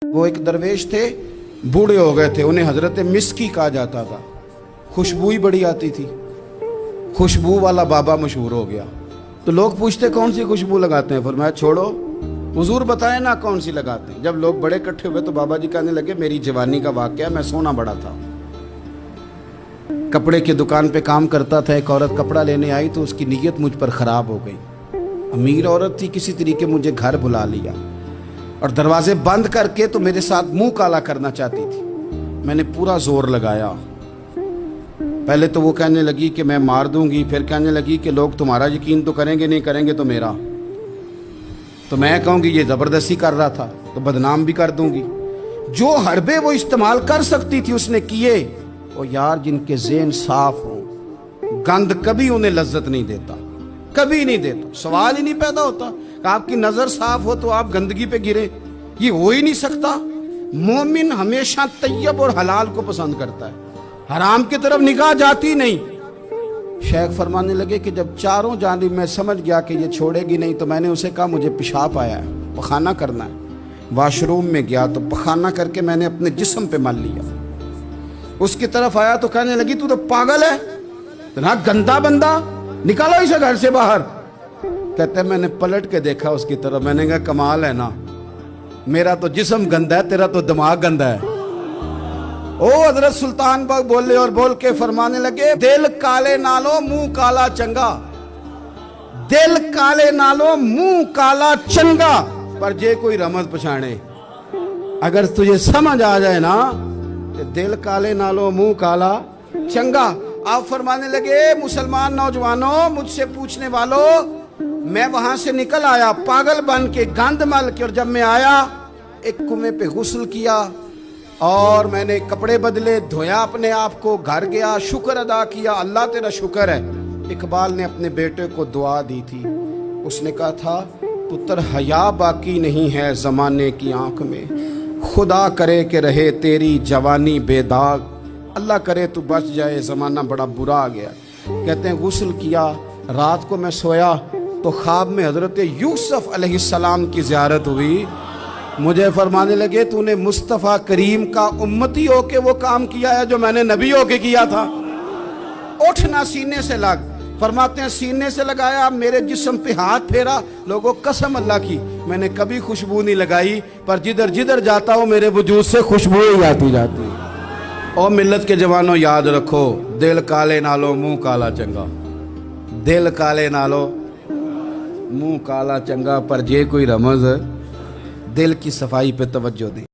وہ ایک درویش تھے، بوڑھے ہو گئے تھے، انہیں حضرت مسکی کہا جاتا تھا، خوشبو ہی بڑی آتی تھی، خوشبو والا بابا مشہور ہو گیا۔ تو لوگ پوچھتے کون سی خوشبو لگاتے ہیں؟ فرمایا چھوڑو، حضور بتائیں نا کون سی لگاتے ہیں۔ جب لوگ بڑے اکٹھے ہوئے تو بابا جی کہنے لگے میری جوانی کا واقعہ، میں سونا بڑا تھا، کپڑے کی دکان پہ کام کرتا تھا، ایک عورت کپڑا لینے آئی تو اس کی نیت مجھ پر خراب ہو گئی، امیر عورت تھی، کسی طریقے مجھے گھر بلا لیا اور دروازے بند کر کے تو میرے ساتھ منہ کالا کرنا چاہتی تھی۔ میں نے پورا زور لگایا، پہلے تو وہ کہنے لگی کہ میں مار دوں گی، پھر کہنے لگی کہ لوگ تمہارا یقین تو کریں گے، نہیں کریں گے تو میرا، تو میں کہوں گی یہ زبردستی کر رہا تھا تو بدنام بھی کر دوں گی۔ جو حربے وہ استعمال کر سکتی تھی اس نے کیے۔ اور یار جن کے ذہن صاف ہوں، گند کبھی انہیں لذت نہیں دیتا، کبھی نہیں دیتا، سوال ہی نہیں پیدا ہوتا کہ آپ کی نظر صاف ہو تو آپ گندگی پہ گرے، یہ ہو ہی نہیں سکتا۔ مومن ہمیشہ طیب اور حلال کو پسند کرتا ہے، حرام کی طرف نگاہ جاتی نہیں۔ شیخ فرمانے لگے کہ جب چاروں جانب میں سمجھ گیا کہ یہ چھوڑے گی نہیں تو میں نے اسے کہا مجھے پیشاب آیا ہے، پخانہ کرنا ہے۔ واش روم میں گیا تو پخانہ کر کے میں نے اپنے جسم پہ مل لیا۔ اس کی طرف آیا تو کہنے لگی تو پاگل ہے، اتنا گندا بندہ، نکالو اسے گھر سے باہر۔ کہتے ہیں میں نے پلٹ کے دیکھا اس کی طرف، میں نے کہا کمال ہے نا، میرا تو جسم گندا ہے، تیرا تو دماغ گندا ہے۔ او حضرت سلطان باغ بولے اور بول کے فرمانے لگے دل کالے نالو منہ کالا چنگا، دل کالے نالو منہ کالا چنگا، پر جے کوئی رمز پچھانے، اگر تجھے سمجھ آ جائے نا دل کالے نالو منہ کالا چنگا۔ آپ فرمانے لگے مسلمان نوجوانوں، مجھ سے پوچھنے والوں، میں وہاں سے نکل آیا پاگل بن کے، گند مل کے، اور جب میں آیا ایک کنویں پہ غسل کیا اور میں نے کپڑے بدلے، دھویا اپنے آپ کو، گھر گیا، شکر ادا کیا، اللہ تیرا شکر ہے۔ اقبال نے اپنے بیٹے کو دعا دی تھی، اس نے کہا تھا پتر حیا باقی نہیں ہے زمانے کی آنکھ میں، خدا کرے کہ رہے تیری جوانی بے داغ، اللہ کرے تو بچ جائے زمانہ بڑا برا آ گیا۔ کہتے ہیں غسل کیا، رات کو میں سویا تو خواب میں حضرت یوسف علیہ السلام کی زیارت ہوئی۔ مجھے فرمانے لگے تو نے مصطفیٰ کریم کا امتی ہو کے وہ کام کیا ہے جو میں نے نبی ہو کے کیا تھا۔ اٹھنا سینے سے لگ، فرماتے ہیں سینے سے لگایا، میرے جسم پہ ہاتھ پھیرا، لوگوں قسم اللہ کی میں نے کبھی خوشبو نہیں لگائی، پر جدھر جدھر جاتا ہوں میرے وجود سے خوشبو ہی آتی جاتی۔ اور ملت کے جوانوں یاد رکھو، دل کالے نالو منہ کالا چنگا، دل کالے نالو منہ کالا چنگا، پر جے کوئی رمز، دل کی صفائی پہ توجہ دیں۔